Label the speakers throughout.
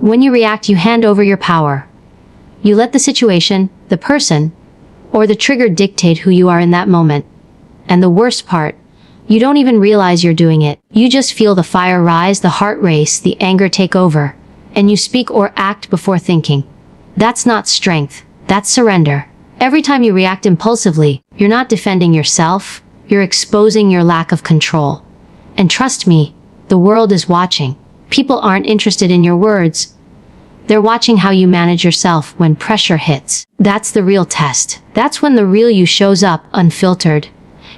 Speaker 1: When you react, you hand over your power. You let the situation, the person, or the trigger dictate who you are in that moment. And the worst part, you don't even realize you're doing it. You just feel the fire rise, the heart race, the anger take over, and you speak or act before thinking. That's not strength, that's surrender. Every time you react impulsively, you're not defending yourself, you're exposing your lack of control. And trust me, the world is watching. People aren't interested in your words. They're watching how you manage yourself when pressure hits. That's the real test. That's when the real you shows up, unfiltered.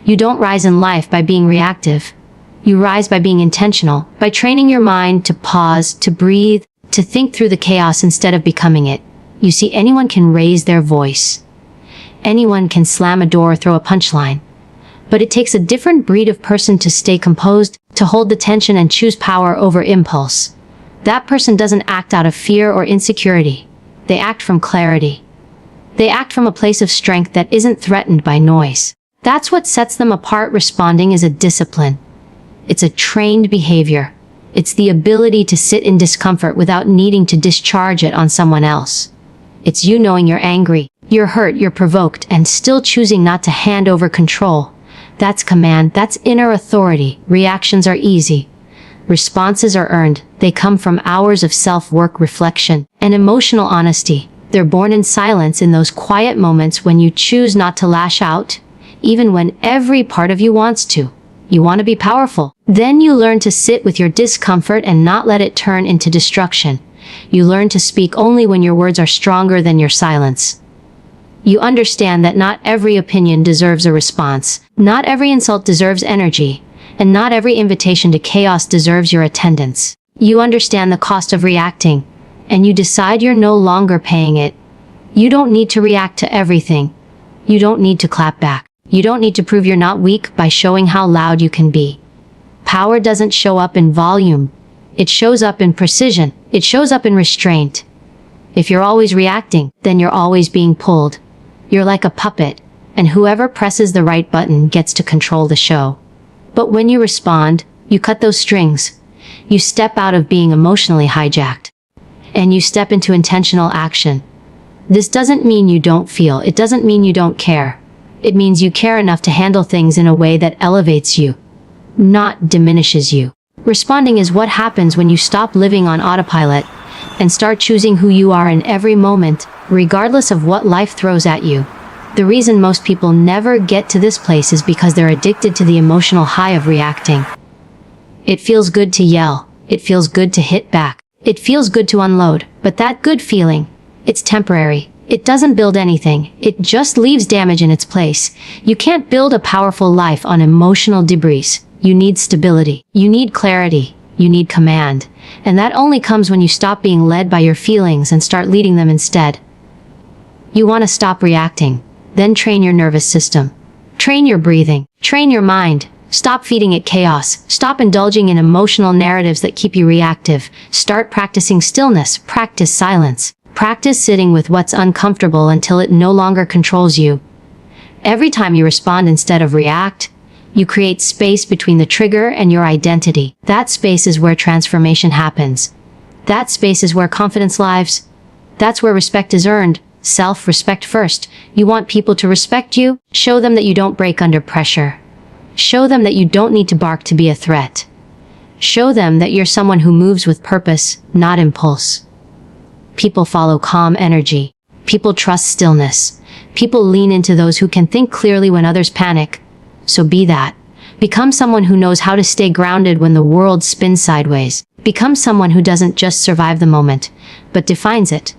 Speaker 1: You don't rise in life by being reactive. You rise by being intentional, by training your mind to pause, to breathe, to think through the chaos instead of becoming it. You see, anyone can raise their voice. Anyone can slam a door or throw a punchline. But it takes a different breed of person to stay composed, to hold the tension and choose power over impulse. That person doesn't act out of fear or insecurity. They act from clarity. They act from a place of strength that isn't threatened by noise. That's what sets them apart. Responding is a discipline. It's a trained behavior. It's the ability to sit in discomfort without needing to discharge it on someone else. It's you knowing you're angry, you're hurt, you're provoked, and still choosing not to hand over control. That's command, that's inner authority. Reactions are easy. Responses are earned. They come from hours of self-work, reflection, and emotional honesty. They're born in silence, in those quiet moments when you choose not to lash out, even when every part of you wants to. You want to be powerful. Then you learn to sit with your discomfort and not let it turn into destruction. You learn to speak only when your words are stronger than your silence. You understand that not every opinion deserves a response. Not every insult deserves energy. And not every invitation to chaos deserves your attendance. You understand the cost of reacting, and you decide you're no longer paying it. You don't need to react to everything. You don't need to clap back. You don't need to prove you're not weak by showing how loud you can be. Power doesn't show up in volume. It shows up in precision. It shows up in restraint. If you're always reacting, then you're always being pulled. You're like a puppet, and whoever presses the right button gets to control the show. But when you respond, you cut those strings. You step out of being emotionally hijacked, and you step into intentional action. This doesn't mean you don't feel. It doesn't mean you don't care. It means you care enough to handle things in a way that elevates you, not diminishes you. Responding is what happens when you stop living on autopilot and start choosing who you are in every moment, regardless of what life throws at you. The reason most people never get to this place is because they're addicted to the emotional high of reacting. It feels good to yell. It feels good to hit back. It feels good to unload. But that good feeling, it's temporary. It doesn't build anything. It just leaves damage in its place. You can't build a powerful life on emotional debris. You need stability. You need clarity. You need command. And that only comes when you stop being led by your feelings and start leading them instead. You want to stop reacting. Then train your nervous system. Train your breathing. Train your mind. Stop feeding it chaos. Stop indulging in emotional narratives that keep you reactive. Start practicing stillness. Practice silence. Practice sitting with what's uncomfortable until it no longer controls you. Every time you respond instead of react, you create space between the trigger and your identity. That space is where transformation happens. That space is where confidence lives. That's where respect is earned. Self-respect first. You want people to respect you? Show them that you don't break under pressure. Show them that you don't need to bark to be a threat. Show them that you're someone who moves with purpose, not impulse. People follow calm energy. People trust stillness. People lean into those who can think clearly when others panic. So be that. Become someone who knows how to stay grounded when the world spins sideways. Become someone who doesn't just survive the moment, but defines it.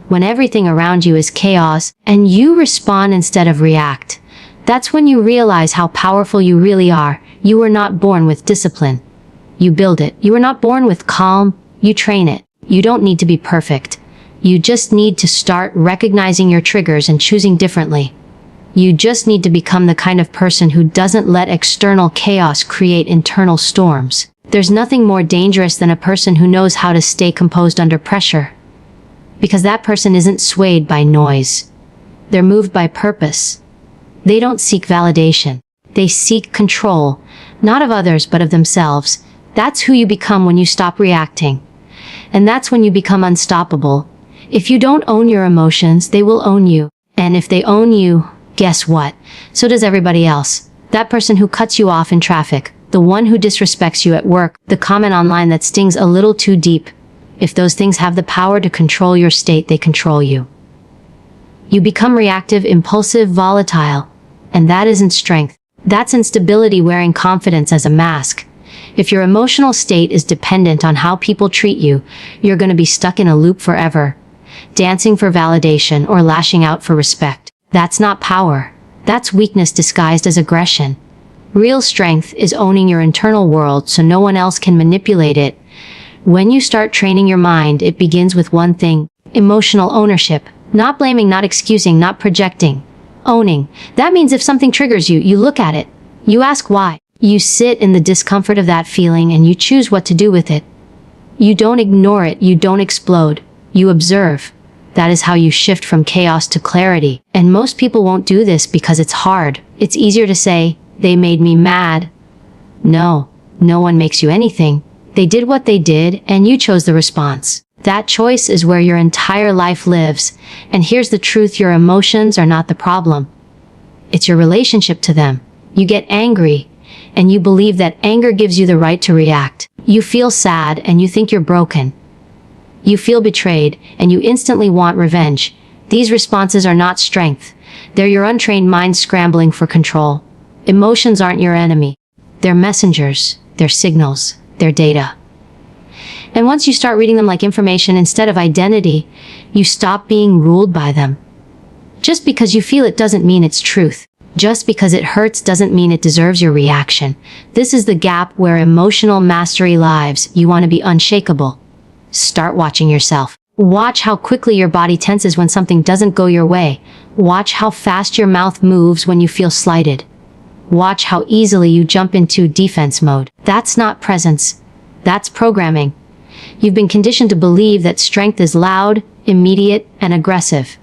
Speaker 1: When everything around you is chaos, and you respond instead of react, that's when you realize how powerful you really are. You were not born with discipline. You build it. You were not born with calm. You train it. You don't need to be perfect. You just need to start recognizing your triggers and choosing differently. You just need to become the kind of person who doesn't let external chaos create internal storms. There's nothing more dangerous than a person who knows how to stay composed under pressure. Because that person isn't swayed by noise. They're moved by purpose. They don't seek validation. They seek control, not of others but of themselves. That's who you become when you stop reacting. And that's when you become unstoppable. If you don't own your emotions, they will own you. And if they own you, guess what? So does everybody else. That person who cuts you off in traffic, the one who disrespects you at work, the comment online that stings a little too deep. If those things have the power to control your state, they control you. You become reactive, impulsive, volatile. And that isn't strength. That's instability wearing confidence as a mask. If your emotional state is dependent on how people treat you, you're going to be stuck in a loop forever, dancing for validation or lashing out for respect. That's not power. That's weakness disguised as aggression. Real strength is owning your internal world so no one else can manipulate it. When you start training your mind, it begins with one thing: emotional ownership. Not blaming, not excusing, not projecting. Owning. That means if something triggers you, you look at it. You ask why. You sit in the discomfort of that feeling and you choose what to do with it. You don't ignore it, you don't explode. You observe. That is how you shift from chaos to clarity. And most people won't do this because it's hard. It's easier to say, they made me mad. No, no one makes you anything. They did what they did and you chose the response. That choice is where your entire life lives. And here's the truth: your emotions are not the problem. It's your relationship to them. You get angry, and you believe that anger gives you the right to react. You feel sad, and you think you're broken. You feel betrayed, and you instantly want revenge. These responses are not strength. They're your untrained mind scrambling for control. Emotions aren't your enemy. They're messengers. They're signals. They're data. And once you start reading them like information instead of identity, you stop being ruled by them. Just because you feel it doesn't mean it's truth. Just because it hurts doesn't mean it deserves your reaction. This is the gap where emotional mastery lives. You want to be unshakable. Start watching yourself. Watch how quickly your body tenses when something doesn't go your way. Watch how fast your mouth moves when you feel slighted. Watch how easily you jump into defense mode. That's not presence. That's programming. You've been conditioned to believe that strength is loud, immediate, and aggressive.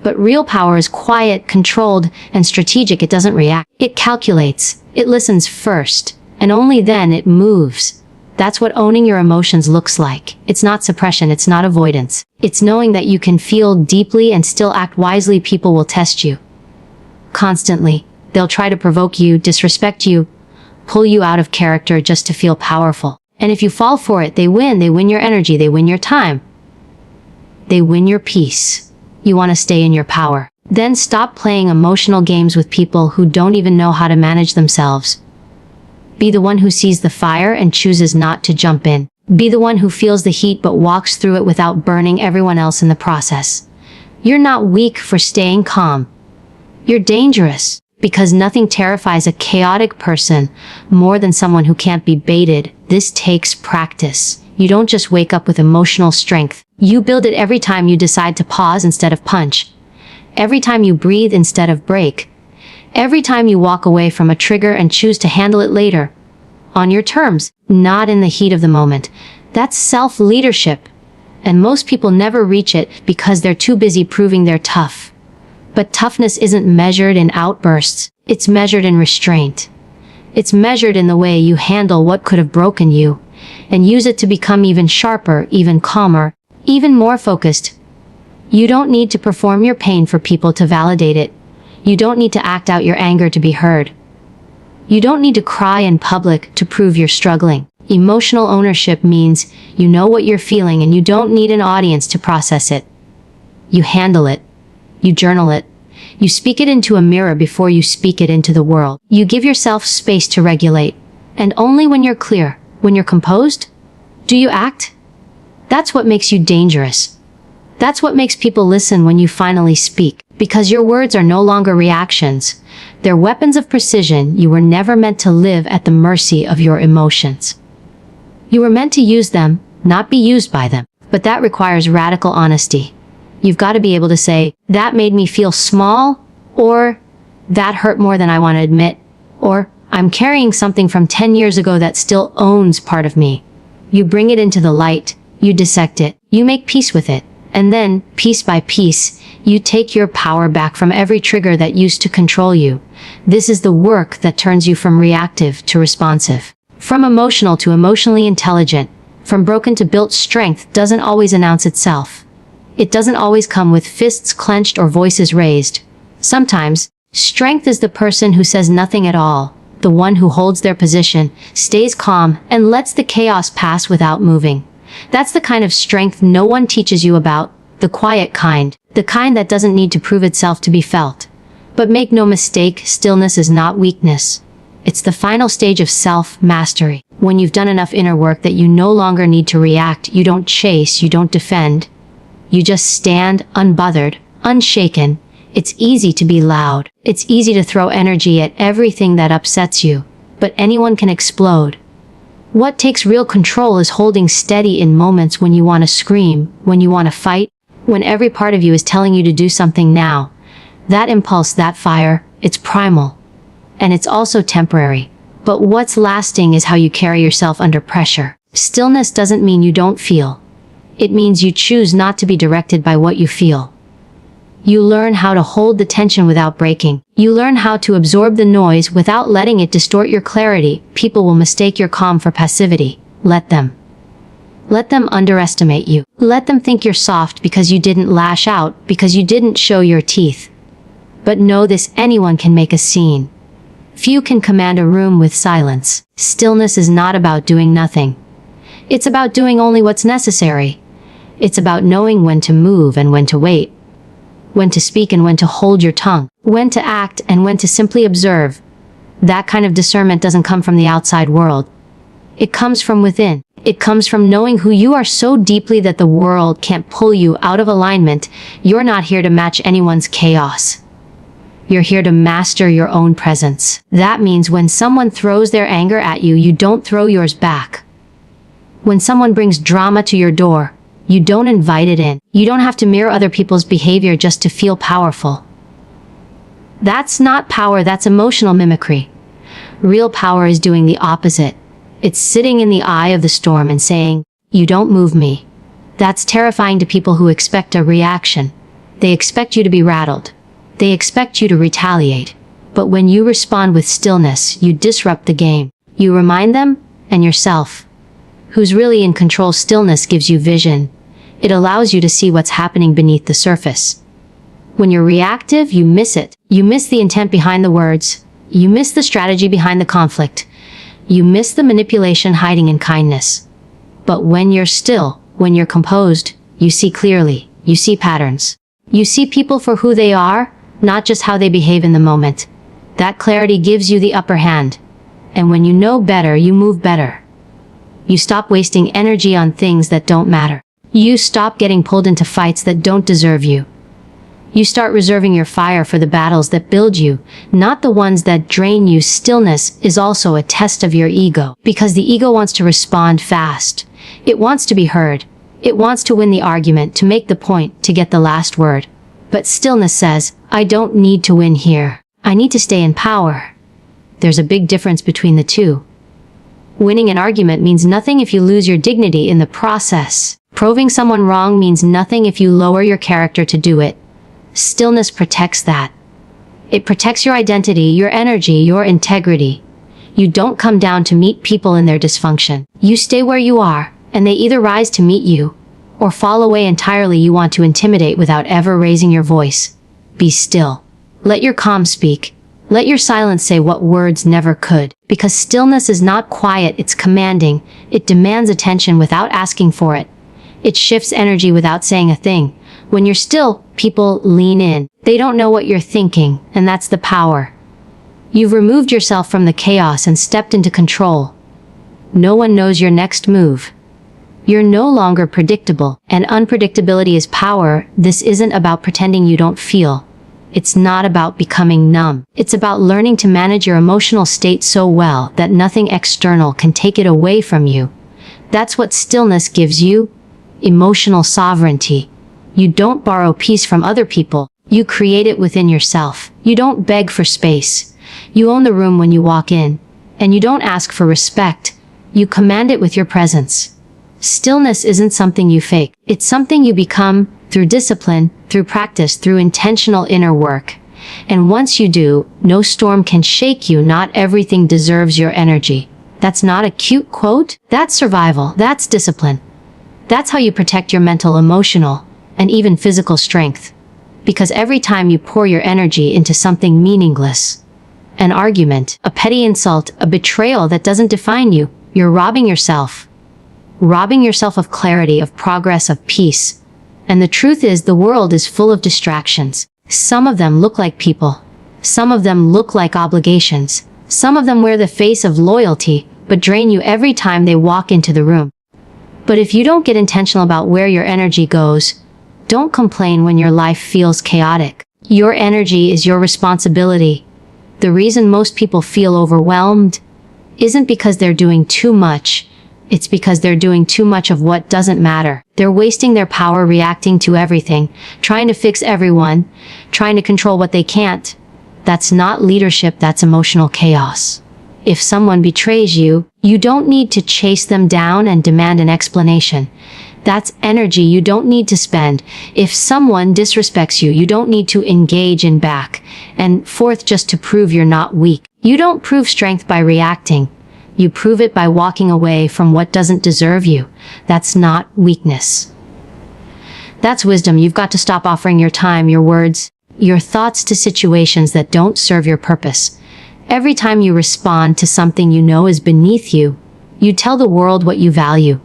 Speaker 1: But real power is quiet, controlled, and strategic. It doesn't react. It calculates. It listens first, and only then it moves. That's what owning your emotions looks like. It's not suppression. It's not avoidance. It's knowing that you can feel deeply and still act wisely. People will test you constantly. They'll try to provoke you, disrespect you, pull you out of character just to feel powerful. And if you fall for it, they win. They win your energy. They win your time. They win your peace. You want to stay in your power. Then stop playing emotional games with people who don't even know how to manage themselves. Be the one who sees the fire and chooses not to jump in. Be the one who feels the heat but walks through it without burning everyone else in the process. You're not weak for staying calm. You're dangerous. Because nothing terrifies a chaotic person more than someone who can't be baited. This takes practice. You don't just wake up with emotional strength. You build it every time you decide to pause instead of punch. Every time you breathe instead of break. Every time you walk away from a trigger and choose to handle it later. On your terms, not in the heat of the moment. That's self-leadership. And most people never reach it because they're too busy proving they're tough. But toughness isn't measured in outbursts. It's measured in restraint. It's measured in the way you handle what could have broken you, and use it to become even sharper, even calmer, even more focused. You don't need to perform your pain for people to validate it. You don't need to act out your anger to be heard. You don't need to cry in public to prove you're struggling. Emotional ownership means you know what you're feeling and you don't need an audience to process it. You handle it. You journal it. You speak it into a mirror before you speak it into the world. You give yourself space to regulate. And only when you're clear, when you're composed, do you act. That's what makes you dangerous. That's what makes people listen when you finally speak. Because your words are no longer reactions. They're weapons of precision. You were never meant to live at the mercy of your emotions. You were meant to use them, not be used by them. But that requires radical honesty. You've got to be able to say, that made me feel small, or that hurt more than I want to admit, or I'm carrying something from 10 years ago that still owns part of me. You bring it into the light, you dissect it, you make peace with it, and then, piece by piece, you take your power back from every trigger that used to control you. This is the work that turns you from reactive to responsive, from emotional to emotionally intelligent, from broken to built strength doesn't always announce itself. It doesn't always come with fists clenched or voices raised. Sometimes, strength is the person who says nothing at all, the one who holds their position, stays calm, and lets the chaos pass without moving. That's the kind of strength no one teaches you about, the quiet kind, the kind that doesn't need to prove itself to be felt. But make no mistake, stillness is not weakness. It's the final stage of self-mastery. When you've done enough inner work that you no longer need to react, you don't chase, you don't defend. You just stand, unbothered, unshaken. It's easy to be loud. It's easy to throw energy at everything that upsets you. But anyone can explode. What takes real control is holding steady in moments when you want to scream, when you want to fight, when every part of you is telling you to do something now. That impulse, that fire, it's primal. And it's also temporary. But what's lasting is how you carry yourself under pressure. Stillness doesn't mean you don't feel. It means you choose not to be directed by what you feel. You learn how to hold the tension without breaking. You learn how to absorb the noise without letting it distort your clarity. People will mistake your calm for passivity. Let them. Let them underestimate you. Let them think you're soft because you didn't lash out, because you didn't show your teeth. But know this, anyone can make a scene. Few can command a room with silence. Stillness is not about doing nothing. It's about doing only what's necessary. It's about knowing when to move and when to wait. When to speak and when to hold your tongue. When to act and when to simply observe. That kind of discernment doesn't come from the outside world. It comes from within. It comes from knowing who you are so deeply that the world can't pull you out of alignment. You're not here to match anyone's chaos. You're here to master your own presence. That means when someone throws their anger at you, you don't throw yours back. When someone brings drama to your door, you don't invite it in. You don't have to mirror other people's behavior just to feel powerful. That's not power, that's emotional mimicry. Real power is doing the opposite. It's sitting in the eye of the storm and saying, "You don't move me." That's terrifying to people who expect a reaction. They expect you to be rattled. They expect you to retaliate. But when you respond with stillness, you disrupt the game. You remind them, and yourself, who's really in control. Stillness gives you vision. It allows you to see what's happening beneath the surface. When you're reactive, you miss it. You miss the intent behind the words. You miss the strategy behind the conflict. You miss the manipulation hiding in kindness. But when you're still, when you're composed, you see clearly. You see patterns. You see people for who they are, not just how they behave in the moment. That clarity gives you the upper hand. And when you know better, you move better. You stop wasting energy on things that don't matter. You stop getting pulled into fights that don't deserve you. You start reserving your fire for the battles that build you, not the ones that drain you. Stillness is also a test of your ego, because the ego wants to respond fast. It wants to be heard. It wants to win the argument, to make the point, to get the last word. But stillness says, I don't need to win here. I need to stay in power. There's a big difference between the two. Winning an argument means nothing if you lose your dignity in the process. Proving someone wrong means nothing if you lower your character to do it. Stillness protects that. It protects your identity, your energy, your integrity. You don't come down to meet people in their dysfunction. You stay where you are, and they either rise to meet you, or fall away entirely. You want to intimidate without ever raising your voice. Be still. Let your calm speak. Let your silence say what words never could. Because stillness is not quiet, it's commanding. It demands attention without asking for it. It shifts energy without saying a thing. When you're still, people lean in. They don't know what you're thinking, and that's the power. You've removed yourself from the chaos and stepped into control. No one knows your next move. You're no longer predictable, and unpredictability is power. This isn't about pretending you don't feel. It's not about becoming numb. It's about learning to manage your emotional state so well that nothing external can take it away from you. That's what stillness gives you. Emotional sovereignty. You don't borrow peace from other people. You create it within yourself. You don't beg for space. You own the room when you walk in. And you don't ask for respect. You command it with your presence. Stillness isn't something you fake. It's something you become through discipline, through practice, through intentional inner work. And once you do, no storm can shake you. Not everything deserves your energy. That's not a cute quote. That's survival. That's discipline. That's how you protect your mental, emotional, and even physical strength. Because every time you pour your energy into something meaningless, an argument, a petty insult, a betrayal that doesn't define you, you're robbing yourself. Robbing yourself of clarity, of progress, of peace. And the truth is, the world is full of distractions. Some of them look like people. Some of them look like obligations. Some of them wear the face of loyalty, but drain you every time they walk into the room. But if you don't get intentional about where your energy goes, don't complain when your life feels chaotic. Your energy is your responsibility. The reason most people feel overwhelmed isn't because they're doing too much. It's because they're doing too much of what doesn't matter. They're wasting their power reacting to everything, trying to fix everyone, trying to control what they can't. That's not leadership, that's emotional chaos. If someone betrays you, you don't need to chase them down and demand an explanation. That's energy you don't need to spend. If someone disrespects you, you don't need to engage in back and forth just to prove you're not weak. You don't prove strength by reacting. You prove it by walking away from what doesn't deserve you. That's not weakness. That's wisdom. You've got to stop offering your time, your words, your thoughts to situations that don't serve your purpose. Every time you respond to something you know is beneath you, you tell the world what you value.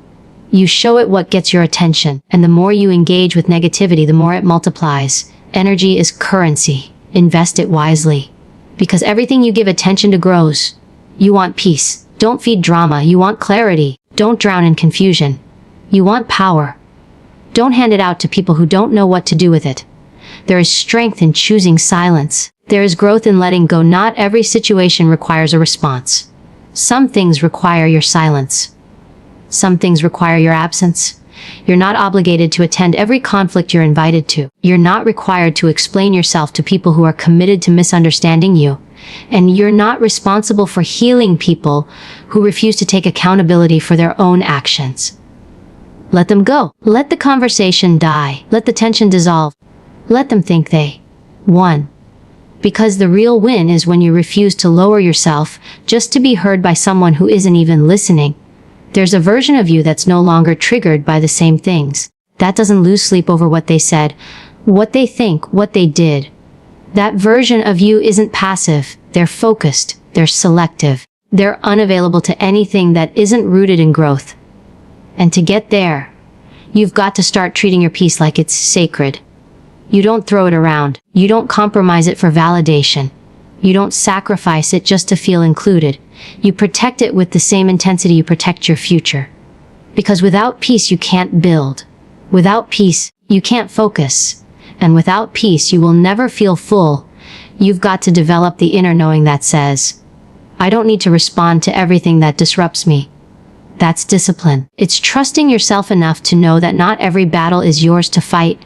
Speaker 1: You show it what gets your attention, and the more you engage with negativity, the more it multiplies. Energy is currency. Invest it wisely. Because everything you give attention to grows. You want peace. Don't feed drama. You want clarity. Don't drown in confusion. You want power. Don't hand it out to people who don't know what to do with it. There is strength in choosing silence. There is growth in letting go. Not every situation requires a response. Some things require your silence. Some things require your absence. You're not obligated to attend every conflict you're invited to. You're not required to explain yourself to people who are committed to misunderstanding you. And you're not responsible for healing people who refuse to take accountability for their own actions. Let them go. Let the conversation die. Let the tension dissolve. Let them think they won. Because the real win is when you refuse to lower yourself just to be heard by someone who isn't even listening. There's a version of you that's no longer triggered by the same things. That doesn't lose sleep over what they said, what they think, what they did. That version of you isn't passive. They're focused. They're selective. They're unavailable to anything that isn't rooted in growth. And to get there, you've got to start treating your peace like it's sacred. You don't throw it around. You don't compromise it for validation. You don't sacrifice it just to feel included. You protect it with the same intensity you protect your future. Because without peace, you can't build. Without peace, you can't focus. And without peace, you will never feel full. You've got to develop the inner knowing that says, I don't need to respond to everything that disrupts me. That's discipline. It's trusting yourself enough to know that not every battle is yours to fight.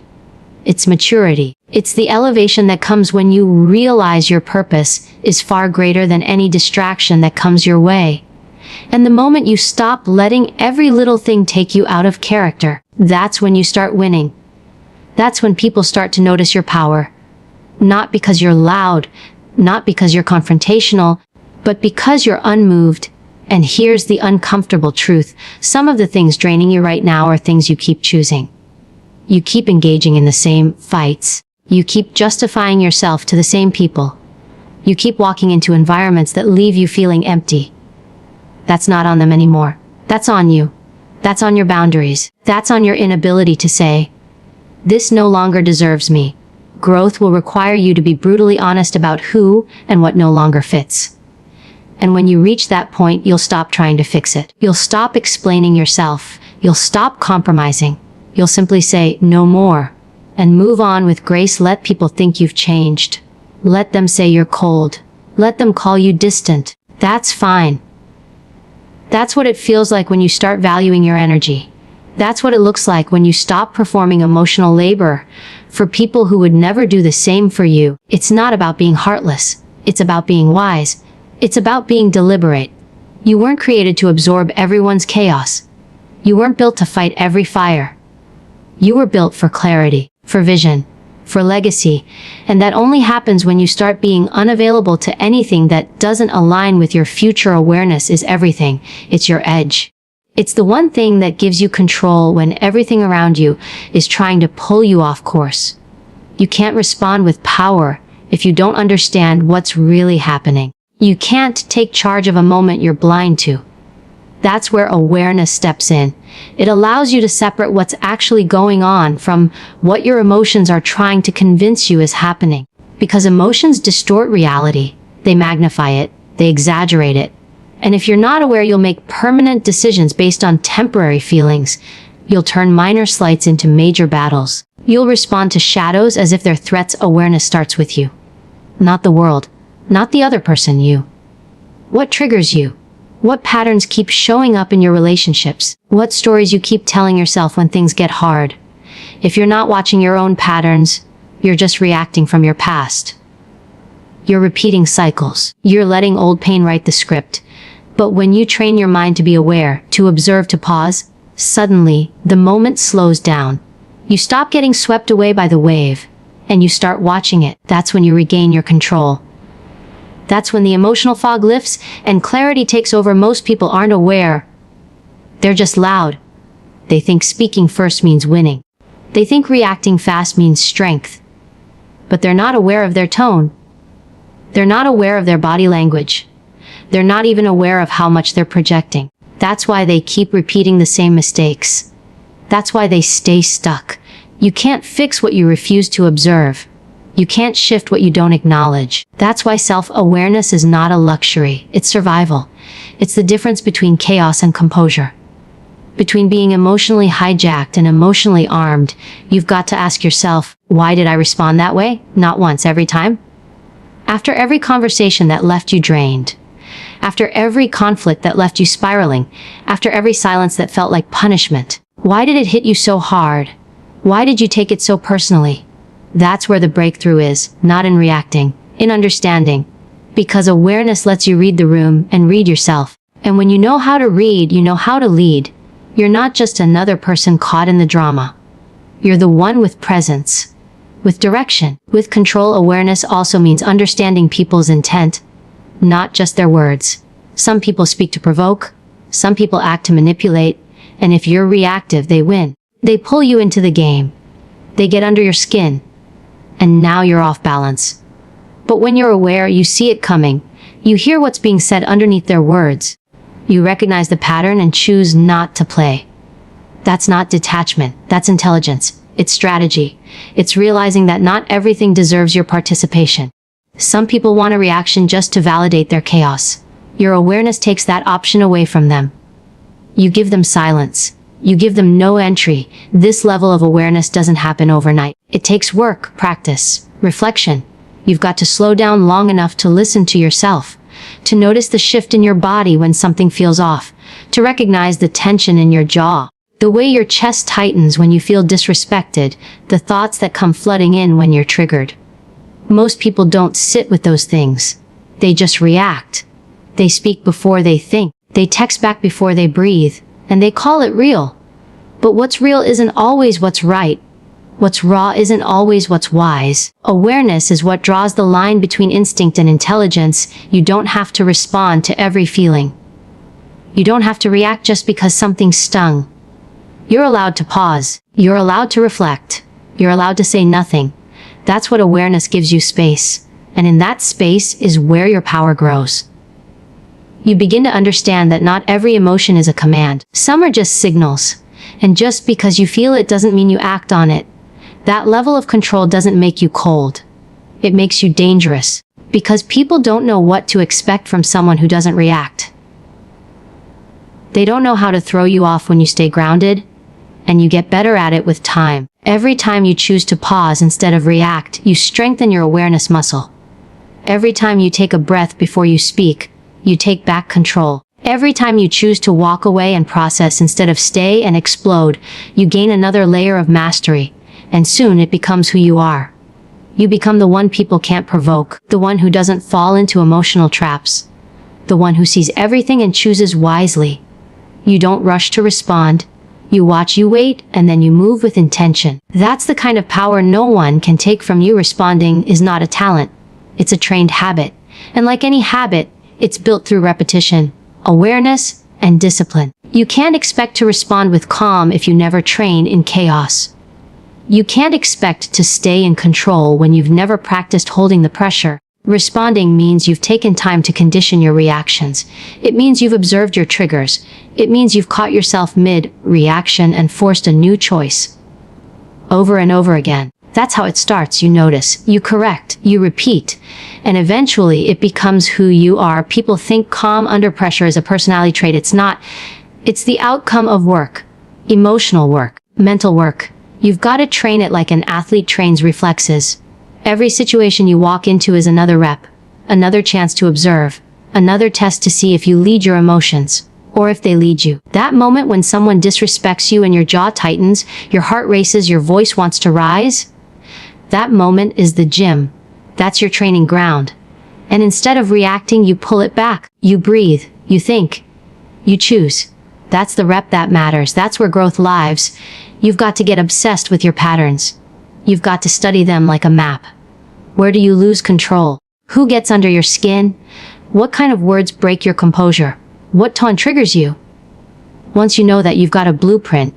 Speaker 1: It's maturity. It's the elevation that comes when you realize your purpose is far greater than any distraction that comes your way. And the moment you stop letting every little thing take you out of character, that's when you start winning. That's when people start to notice your power. Not because you're loud, not because you're confrontational, but because you're unmoved. And here's the uncomfortable truth. Some of the things draining you right now are things you keep choosing. You keep engaging in the same fights. You keep justifying yourself to the same people. You keep walking into environments that leave you feeling empty. That's not on them anymore. That's on you. That's on your boundaries. That's on your inability to say, this no longer deserves me. Growth will require you to be brutally honest about who and what no longer fits. And when you reach that point, you'll stop trying to fix it. You'll stop explaining yourself. You'll stop compromising. You'll simply say, no more, and move on with grace. Let people think you've changed. Let them say you're cold. Let them call you distant. That's fine. That's what it feels like when you start valuing your energy. That's what it looks like when you stop performing emotional labor for people who would never do the same for you. It's not about being heartless. It's about being wise. It's about being deliberate. You weren't created to absorb everyone's chaos. You weren't built to fight every fire. You were built for clarity, for vision, for legacy, and that only happens when you start being unavailable to anything that doesn't align with your future. Awareness is everything. It's your edge. It's the one thing that gives you control when everything around you is trying to pull you off course. You can't respond with power if you don't understand what's really happening. You can't take charge of a moment you're blind to. That's where awareness steps in. It allows you to separate what's actually going on from what your emotions are trying to convince you is happening. Because emotions distort reality. They magnify it. They exaggerate it. And if you're not aware, you'll make permanent decisions based on temporary feelings. You'll turn minor slights into major battles. You'll respond to shadows as if they're threats. Awareness starts with you. Not the world. Not the other person, you. What triggers you? What patterns keep showing up in your relationships? What stories you keep telling yourself when things get hard? If you're not watching your own patterns, you're just reacting from your past. You're repeating cycles. You're letting old pain write the script. But when you train your mind to be aware, to observe, to pause, suddenly, the moment slows down. You stop getting swept away by the wave, and you start watching it. That's when you regain your control. That's when the emotional fog lifts and clarity takes over. Most people aren't aware. They're just loud. They think speaking first means winning. They think reacting fast means strength. But they're not aware of their tone. They're not aware of their body language. They're not even aware of how much they're projecting. That's why they keep repeating the same mistakes. That's why they stay stuck. You can't fix what you refuse to observe. You can't shift what you don't acknowledge. That's why self-awareness is not a luxury. It's survival. It's the difference between chaos and composure. Between being emotionally hijacked and emotionally armed. You've got to ask yourself, why did I respond that way? Not once, every time. After every conversation that left you drained. After every conflict that left you spiraling. After every silence that felt like punishment. Why did it hit you so hard? Why did you take it so personally? That's where the breakthrough is, not in reacting, in understanding. Because awareness lets you read the room and read yourself. And when you know how to read, you know how to lead. You're not just another person caught in the drama. You're the one with presence, with direction, with control. Awareness also means understanding people's intent, not just their words. Some people speak to provoke, some people act to manipulate, and if you're reactive, they win. They pull you into the game. They get under your skin. And now you're off balance. But when you're aware, you see it coming. You hear what's being said underneath their words. You recognize the pattern and choose not to play. That's not detachment. That's intelligence. It's strategy. It's realizing that not everything deserves your participation. Some people want a reaction just to validate their chaos. Your awareness takes that option away from them. You give them silence. You give them no entry. This level of awareness doesn't happen overnight. It takes work, practice, reflection. You've got to slow down long enough to listen to yourself, to notice the shift in your body when something feels off, to recognize the tension in your jaw, the way your chest tightens when you feel disrespected, the thoughts that come flooding in when you're triggered. Most people don't sit with those things. They just react. They speak before they think. They text back before they breathe. And they call it real. But what's real isn't always what's right. What's raw isn't always what's wise. Awareness is what draws the line between instinct and intelligence. You don't have to respond to every feeling. You don't have to react just because something stung. You're allowed to pause. You're allowed to reflect. You're allowed to say nothing. That's what awareness gives you, space. And in that space is where your power grows. You begin to understand that not every emotion is a command. Some are just signals. And just because you feel it doesn't mean you act on it. That level of control doesn't make you cold. It makes you dangerous. Because people don't know what to expect from someone who doesn't react. They don't know how to throw you off when you stay grounded. And you get better at it with time. Every time you choose to pause instead of react, you strengthen your awareness muscle. Every time you take a breath before you speak, you take back control. Every time you choose to walk away and process instead of stay and explode, you gain another layer of mastery. And soon it becomes who you are. You become the one people can't provoke, the one who doesn't fall into emotional traps, the one who sees everything and chooses wisely. You don't rush to respond. You watch, you wait, and then you move with intention. That's the kind of power no one can take from you. Responding is not a talent. It's a trained habit. And like any habit, it's built through repetition, awareness, and discipline. You can't expect to respond with calm if you never train in chaos. You can't expect to stay in control when you've never practiced holding the pressure. Responding means you've taken time to condition your reactions. It means you've observed your triggers. It means you've caught yourself mid-reaction and forced a new choice. Over and over again. That's how it starts. You notice, you correct, you repeat, and eventually it becomes who you are. People think calm under pressure is a personality trait. It's not. It's the outcome of work. Emotional work. Mental work. You've got to train it like an athlete trains reflexes. Every situation you walk into is another rep, another chance to observe, another test to see if you lead your emotions, or if they lead you. That moment when someone disrespects you and your jaw tightens, your heart races, your voice wants to rise, that moment is the gym. That's your training ground. And instead of reacting, you pull it back. You breathe, you think, you choose. That's the rep that matters. That's where growth lives. You've got to get obsessed with your patterns. You've got to study them like a map. Where do you lose control? Who gets under your skin? What kind of words break your composure? What tone triggers you? Once you know that you've got a blueprint,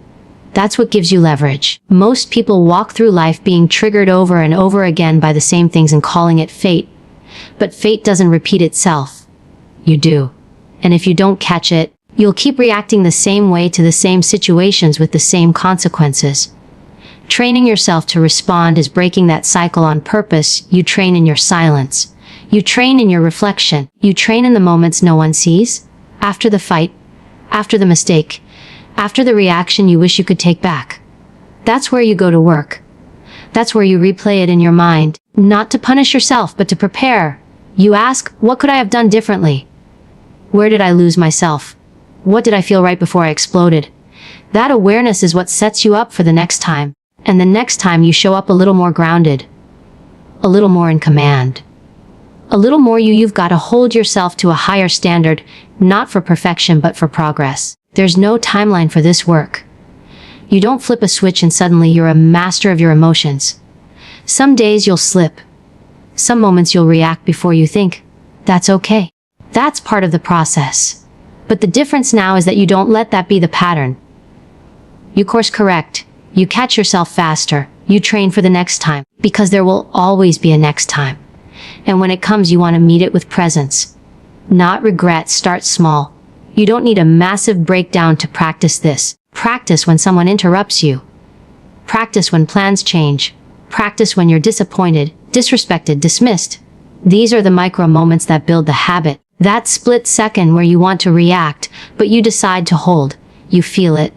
Speaker 1: that's what gives you leverage. Most people walk through life being triggered over and over again by the same things and calling it fate. But fate doesn't repeat itself. You do. And if you don't catch it, you'll keep reacting the same way to the same situations with the same consequences. Training yourself to respond is breaking that cycle on purpose. You train in your silence. You train in your reflection. You train in the moments no one sees. After the fight. After the mistake. After the reaction you wish you could take back. That's where you go to work. That's where you replay it in your mind. Not to punish yourself, but to prepare. You ask, what could I have done differently? Where did I lose myself? What did I feel right before I exploded? That awareness is what sets you up for the next time. And the next time you show up a little more grounded. A little more in command. A little more you've got to hold yourself to a higher standard, not for perfection but for progress. There's no timeline for this work. You don't flip a switch and suddenly you're a master of your emotions. Some days you'll slip. Some moments you'll react before you think. That's okay. That's part of the process. But the difference now is that you don't let that be the pattern. You course correct. You catch yourself faster. You train for the next time. Because there will always be a next time. And when it comes, you want to meet it with presence. Not regret. Start small. You don't need a massive breakdown to practice this. Practice when someone interrupts you. Practice when plans change. Practice when you're disappointed, disrespected, dismissed. These are the micro moments that build the habit. That split second where you want to react, but you decide to hold. You feel it.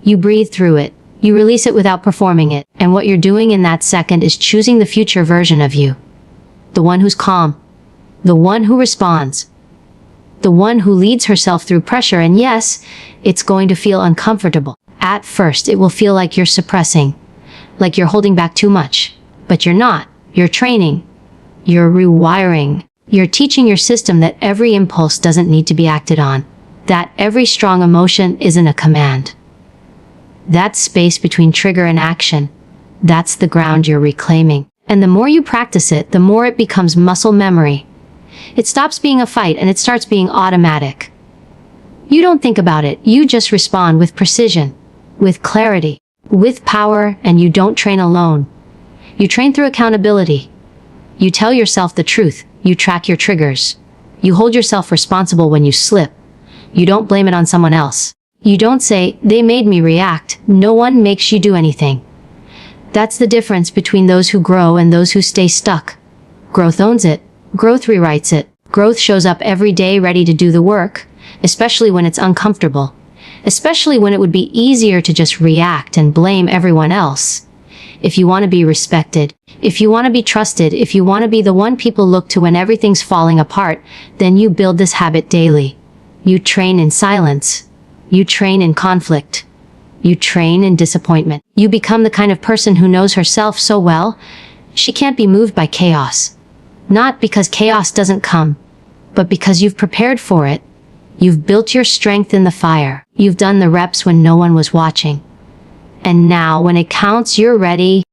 Speaker 1: You breathe through it. You release it without performing it. And what you're doing in that second is choosing the future version of you. The one who's calm. The one who responds. The one who leads herself through pressure. And yes, it's going to feel uncomfortable. At first, it will feel like you're suppressing. Like you're holding back too much. But you're not. You're training. You're rewiring. You're teaching your system that every impulse doesn't need to be acted on. That every strong emotion isn't a command. That space between trigger and action. That's the ground you're reclaiming. And the more you practice it, the more it becomes muscle memory. It stops being a fight and it starts being automatic. You don't think about it. You just respond with precision, with clarity, with power, and you don't train alone. You train through accountability. You tell yourself the truth. You track your triggers. You hold yourself responsible when you slip. You don't blame it on someone else. You don't say, they made me react. No one makes you do anything. That's the difference between those who grow and those who stay stuck. Growth owns it. Growth rewrites it. Growth shows up every day ready to do the work, especially when it's uncomfortable. Especially when it would be easier to just react and blame everyone else. If you want to be respected, if you want to be trusted, if you want to be the one people look to when everything's falling apart, then you build this habit daily. You train in silence. You train in conflict. You train in disappointment. You become the kind of person who knows herself so well, she can't be moved by chaos. Not because chaos doesn't come, but because you've prepared for it. You've built your strength in the fire. You've done the reps when no one was watching. And now, when it counts, you're ready.